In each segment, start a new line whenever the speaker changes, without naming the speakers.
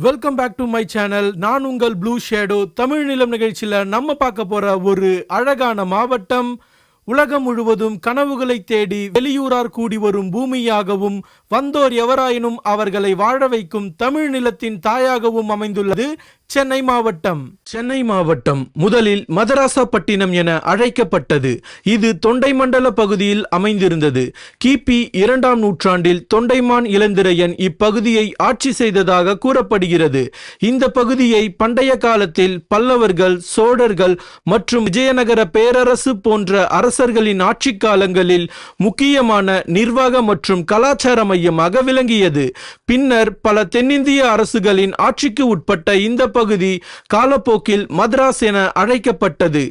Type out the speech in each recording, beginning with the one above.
Welcome back to my channel. நான் உங்கள் blue shadow. Tamil நிலம் நிகழ்ச்சியில் நம்ம பார்க்க போற ஒரு அழகான மாவட்டம், உலகம் முழுவதும் கனவுகளை தேடி வெளியூரார் கூடி வரும் பூமியாகவும் வந்தோர் எவராயினும் அவர்களை வாழ வைக்கும் தமிழ் நிலத்தின் தாயாகவும் அமைந்துள்ளது சென்னை மாவட்டம். சென்னை மாவட்டம் முதலில் மதராசப்பட்டினம் என அழைக்கப்பட்டது. இது தொண்டைமண்டல பகுதியில் அமைந்திருந்தது. கிபி 2ஆம் நூற்றாண்டில் தொண்டைமான் இளந்திரையன் இப்பகுதியை ஆட்சி செய்ததாக கூறப்படுகிறது. இந்த பகுதியை பண்டைய காலத்தில் பல்லவர்கள், சோழர்கள் மற்றும் விஜயநகர பேரரசு போன்ற அரசர்களின் ஆட்சி காலங்களில் முக்கியமான நிர்வாக மற்றும் கலாச்சார மையமாக விளங்கியது. பின்னர் பல தென்னிந்திய அரசுகளின் ஆட்சிக்கு உட்பட்ட இந்த பகுதி காலப்போக்கில் மദ്രാஸ் என அழைக்கப்பட்டது.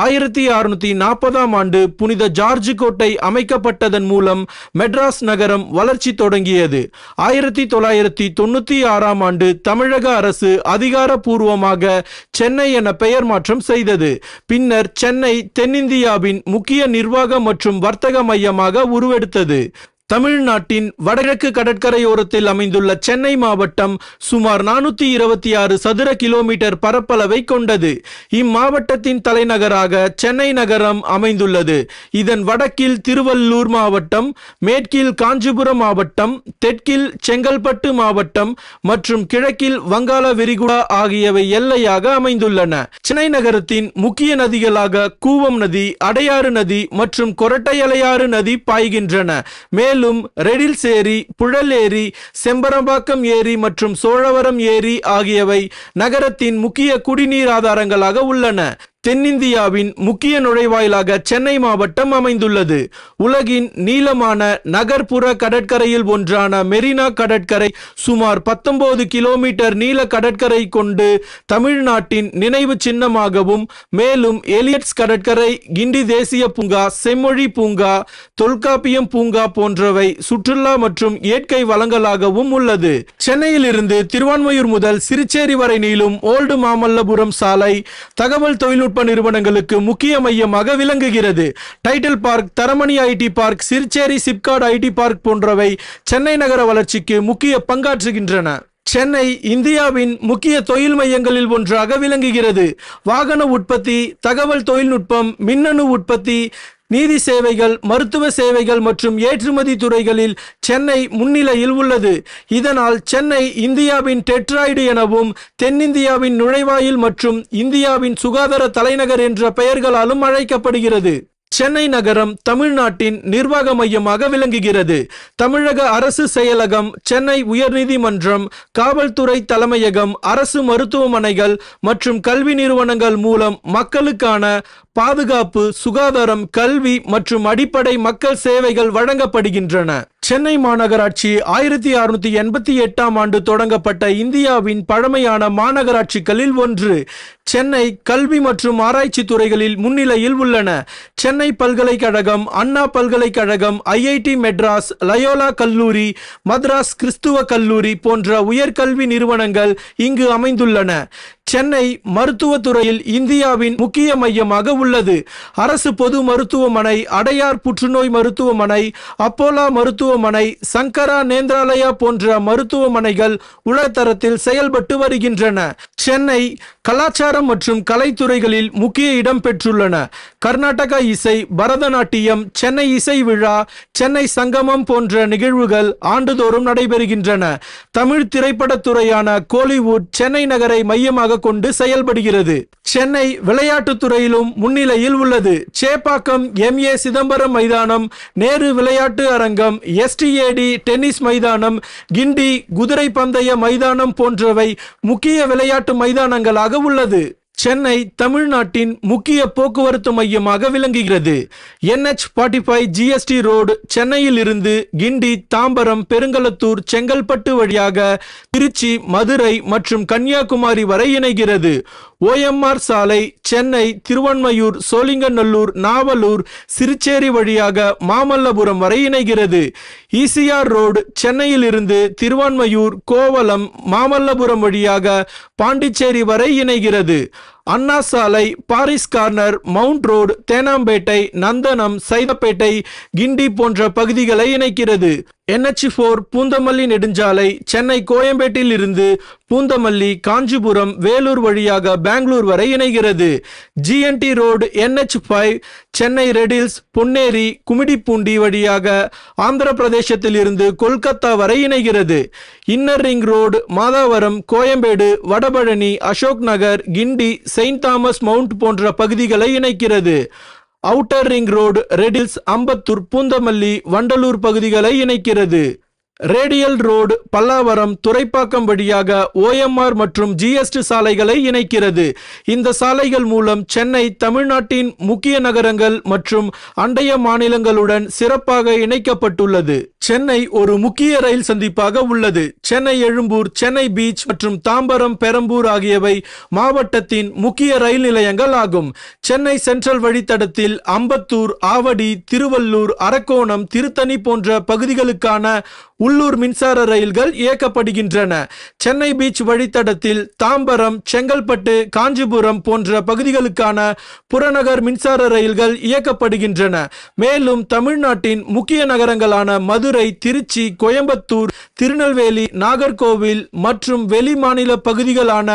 1640ஆம் ஆண்டு புனித ஜார்ஜ் கோட்டை அமைக்கப்பட்டதன் மூலம் மெட்ராஸ் நகரம் வளர்ச்சி தொடங்கியது. 1996ஆம் ஆண்டு தமிழக அரசு அதிகாரப்பூர்வமாக சென்னை என பெயர் மாற்றம் செய்தது. பின்னர் சென்னை தென்னிந்தியாவின் முக்கிய நிர்வாக மற்றும் வர்த்தக மையமாக உருவெடுத்தது. தமிழ்நாட்டின் வடகிழக்கு கடற்கரையோரத்தில் அமைந்துள்ள சென்னை மாவட்டம் சுமார் 426 சதுர கிலோமீட்டர் பரப்பளவை கொண்டது. இம்மாவட்டத்தின் தலைநகராக சென்னை நகரம் அமைந்துள்ளது. இதன் வடக்கில் திருவள்ளூர் மாவட்டம், மேற்கில் காஞ்சிபுரம் மாவட்டம், தெற்கில் செங்கல்பட்டு மாவட்டம் மற்றும் கிழக்கில் வங்காள விரிகுடா ஆகியவை எல்லையாக அமைந்துள்ளன. சென்னை நகரத்தின் முக்கிய நதிகளாக கூவம் நதி, அடையாறு நதி மற்றும் கொரட்டையலையாறு நதி பாய்கின்றன. மேலும் ரெடில்ஸ் ஏரி, புழல் ஏரி, செம்பரம்பாக்கம் ஏரி மற்றும் சோழவரம் ஏரி ஆகியவை நகரத்தின் முக்கிய குடிநீர் ஆதாரங்களாக உள்ளன. தென்னிந்தியாவின் முக்கிய நுழைவாயிலாக சென்னை மாவட்டம் அமைந்துள்ளது. உலகின் நீளமான நகர்ப்புற கடற்கரையில் ஒன்றான மெரினா கடற்கரை சுமார் 19 கிலோமீட்டர் நீள கடற்கரை கொண்டு தமிழ்நாட்டின் நினைவு சின்னமாகவும், மேலும் எலியட்ஸ் கடற்கரை, கிண்டி தேசிய பூங்கா, செம்மொழி பூங்கா, தொல்காப்பியம் பூங்கா போன்றவை சுற்றுலா மற்றும் இயற்கை வளங்களாகவும் உள்ளது. சென்னையிலிருந்து திருவான்மையூர் முதல் சிறுச்சேரி வரை நீளும் ஓல்டு மாமல்லபுரம் சாலை தகவல் தொழில்நுட்ப நிறுவனங்களுக்கு முக்கிய மையமாக விளங்குகிறது. Tidel park, Taramani IT park, Siruseri SIPCOT IT park போன்றவை சென்னை நகர வளர்ச்சிக்கு முக்கிய பங்காற்றுகின்றன. சென்னை இந்தியாவின் முக்கிய தொழில் மையங்களில் ஒன்றாக விளங்குகிறது. வாகன உற்பத்தி, தகவல் தொழில்நுட்பம், மின்னணு உற்பத்தி, நீதி சேவைகள், மருத்துவ சேவைகள் மற்றும் ஏற்றுமதி துறைகளில் சென்னை முன்னிலையில் உள்ளது. இதனால் சென்னை இந்தியாவின் டெட்ராய்டு எனவும், தென்னிந்தியாவின் நுழைவாயில் மற்றும் இந்தியாவின் சுகாதார தலைநகர் என்ற பெயர்களாலும் அழைக்கப்படுகிறது. சென்னை நகரம் தமிழ்நாட்டின் நிர்வாக மையமாக விளங்குகிறது. தமிழக அரசு செயலகம், சென்னை உயர்நீதிமன்றம், காவல்துறை தலைமையகம், அரசு மருத்துவமனைகள் மற்றும் கல்வி நிறுவனங்கள் மூலம் மக்களுக்கான பாதுகாப்பு, சுகாதாரம், கல்வி மற்றும் அடிப்படை மக்கள் சேவைகள் வழங்கப்படுகின்றன. சென்னை மாநகராட்சி 1688ஆம் ஆண்டு தொடங்கப்பட்ட இந்தியாவின் பழமையான மாநகராட்சிகளில் ஒன்று. சென்னை கல்வி மற்றும் ஆராய்ச்சி துறைகளில் முன்னிலையில் உள்ளன. சென்னை பல்கலைக்கழகம், அண்ணா பல்கலைக்கழகம், ஐஐடி மெட்ராஸ், லயோலா கல்லூரி, மദ്രാஸ் கிறிஸ்துவ கல்லூரி போன்ற உயர்கல்வி நிறுவனங்கள் இங்கு அமைந்துள்ளன. சென்னை மருத்துவத்துறையில் இந்தியாவின் முக்கிய மையமாக உள்ளது. அரசு பொது மருத்துவமனை, அடையார் புற்றுநோய் மருத்துவமனை, அப்போலா மருத்துவமனை, சங்கரா நேந்திராலயா போன்ற மருத்துவமனைகள் உலகத்தரத்தில் செயல்பட்டு வருகின்றன. சென்னை கலாச்சாரம் மற்றும் கலைத்துறைகளில் முக்கிய இடம் பெற்றுள்ளன. கர்நாடக இசை, பரதநாட்டியம், சென்னை இசை விழா, சென்னை சங்கமம் போன்ற நிகழ்வுகள் ஆண்டுதோறும் நடைபெறுகின்றன. தமிழ் திரைப்படத்துறையான கோலிவுட் சென்னை நகரை மையமாக கொண்டு செயல்படுகிறது. சென்னை விளையாட்டுத் துறையிலும் முன்னிலையில் உள்ளது. சேப்பாக்கம் MA சிதம்பரம் மைதானம், நேரு விளையாட்டு அரங்கம், STAD டென்னிஸ் மைதானம், கிண்டி குதிரை பந்தய மைதானம் போன்றவை முக்கிய விளையாட்டு மைதானங்களாக உள்ளது. சென்னை தமிழ்நாட்டின் முக்கிய போக்குவரத்து மையமாக விளங்குகிறது. NH45 GST ரோடு சென்னையில் இருந்து கிண்டி, தாம்பரம், பெருங்களத்தூர், செங்கல்பட்டு வழியாக திருச்சி, மதுரை மற்றும் கன்னியாகுமரி வரை இணைகிறது. OMR சாலை சென்னை, திருவான்மையூர், சோழிங்கநல்லூர், நாவலூர், சிறுச்சேரி வழியாக மாமல்லபுரம் வரை இணைகிறது. ECR ரோடு சென்னையில் இருந்து திருவான்மையூர், கோவளம், மாமல்லபுரம் வழியாக பாண்டிச்சேரி வரை இணைகிறது. Anna Salai, Parrys corner, mount road, Teynampet, Nandanam, Saidapet, Guindy போன்ற பகுதிகளை இணைக்கிறது. NH4 பூந்தமல்லி நெடுஞ்சாலை சென்னை கோயம்பேட்டில் இருந்து பூந்தமல்லி, காஞ்சிபுரம், வேலூர் வழியாக பெங்களூர் வரை இணைகிறது. GNT road NH5 Chennai Redhills, Ponneri, Gummidipoondi வழியாக ஆந்திர பிரதேசத்தில் இருந்து கொல்கத்தா வரை இணைகிறது. Inner ring road Madhavaram, Koyambedu, Vadapalani, Ashok Nagar, Guindy, Saint Thomas Mount போன்ற பகுதிகளை இணைக்கிறது. Outer ring road Redhills, Ambattur, Poonamallee, Vandalur பகுதிகளை இணைக்கிறது. ரேடியல் ரோடு பல்லாவரம், துறைப்பாக்கம் வழியாக OMR மற்றும் GST சாலைகளை இணைக்கிறது. இந்த சாலைகள் மூலம் சென்னை தமிழ்நாட்டின் முக்கிய நகரங்கள் மற்றும் அண்டைய மாநிலங்களுடன் சிறப்பாக இணைக்கப்பட்டுள்ளது. சென்னை ஒரு முக்கிய ரயில் சந்திப்பாக உள்ளது. சென்னை எழும்பூர், சென்னை பீச் மற்றும் தாம்பரம், பெரம்பூர் ஆகியவை மாவட்டத்தின் முக்கிய ரயில் நிலையங்கள் ஆகும். சென்னை சென்ட்ரல் வழித்தடத்தில் அம்பத்தூர், ஆவடி, திருவள்ளூர், அரக்கோணம், திருத்தணி போன்ற பகுதிகளுக்கான உள்ளூர் மின்சார ரயில்கள் இயக்கப்படுகின்றன. சென்னை பீச் வழித்தடத்தில் தாம்பரம், செங்கல்பட்டு, காஞ்சிபுரம் போன்ற பகுதிகளுக்கான புறநகர் மின்சார ரயில்கள் இயக்கப்படுகின்றன. மேலும் தமிழ்நாட்டின் முக்கிய நகரங்களான மதுரை, திருச்சி, கோயம்புத்தூர், திருநெல்வேலி, நாகர்கோவில் மற்றும் வெளி மாநில பகுதிகளான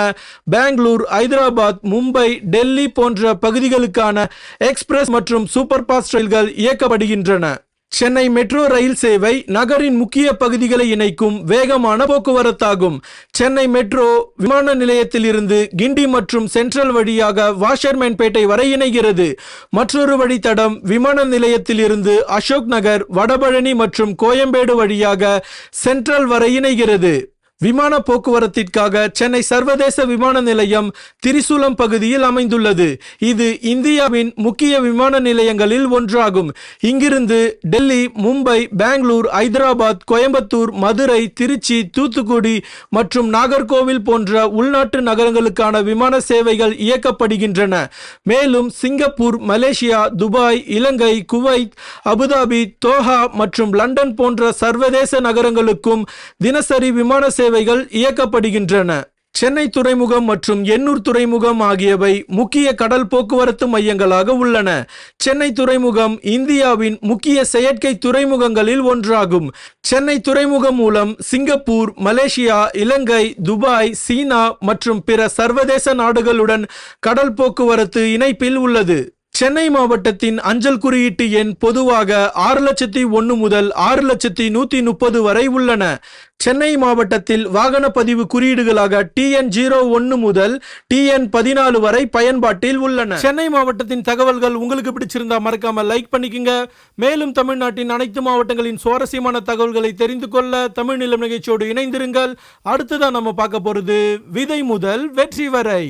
பெங்களூர், ஐதராபாத், மும்பை, டெல்லி போன்ற பகுதிகளுக்கான எக்ஸ்பிரஸ் மற்றும் சூப்பர் ஃபாஸ்ட் ரயில்கள் இயக்கப்படுகின்றன. சென்னை மெட்ரோ ரயில் சேவை நகரின் முக்கிய பகுதிகளை இணைக்கும் வேகமான போக்குவரத்தாகும். சென்னை மெட்ரோ விமான நிலையத்தில் இருந்து கிண்டி மற்றும் சென்ட்ரல் வழியாக வாஷர்மேன்பேட்டை வரை இணைகிறது. மற்றொரு வழித்தடம் விமான நிலையத்தில் இருந்து அசோக் நகர், வடபழனி மற்றும் கோயம்பேடு வழியாக சென்ட்ரல் வரை இணைகிறது. விமான போக்குவரத்திற்காக சென்னை சர்வதேச விமான நிலையம் திரிசூலம் பகுதியில் அமைந்துள்ளது. இது இந்தியாவின் முக்கிய விமான நிலையங்களில் ஒன்றாகும். இங்கிருந்து டெல்லி, மும்பை, பெங்களூர், ஐதராபாத், கோயம்புத்தூர், மதுரை, திருச்சி, தூத்துக்குடி மற்றும் நாகர்கோவில் போன்ற உள்நாட்டு நகரங்களுக்கான விமான சேவைகள் இயக்கப்படுகின்றன. மேலும் சிங்கப்பூர், மலேசியா, துபாய், இலங்கை, குவைத், அபுதாபி, தோஹா மற்றும் லண்டன் போன்ற சர்வதேச நகரங்களுக்கும் தினசரி விமான சேவைகள் இயக்கப்படுகின்றன. சென்னை துறைமுகம் மற்றும் எண்ணூர் துறைமுகம் ஆகியவை முக்கிய கடல் போக்குவரத்து மையங்களாக உள்ளன. சென்னை துறைமுகம் இந்தியாவின் முக்கிய செயற்கை துறைமுகங்களில் ஒன்றாகும். சென்னை துறைமுகம் மூலம் சிங்கப்பூர், மலேசியா, இலங்கை, துபாய், சீனா மற்றும் பிற சர்வதேச நாடுகளுடன் கடல் போக்குவரத்து இணைப்பில் உள்ளது. சென்னை மாவட்டத்தின் அஞ்சல் குறியீட்டு எண் பொதுவாக 6,01,000 முதல் 6,130,000 வரை உள்ளன. சென்னை மாவட்டத்தில் வாகன பதிவு குறியீடுகளாக TN01 முதல் TN14 வரை பயன்பாட்டில் உள்ளன. சென்னை மாவட்டத்தின் தகவல்கள் உங்களுக்கு பிடிச்சிருந்தா மறக்காம லைக் பண்ணிக்கங்க. மேலும் தமிழ்நாட்டின் அனைத்து மாவட்டங்களின் சுவாரஸ்யமான தகவல்களை தெரிந்து கொள்ள தமிழ் நிலம் நிகழ்ச்சியோடு இணைந்திருங்கள். அடுத்ததான் நம்ம பார்க்க போறது விதை முதல் வெற்றி வரை.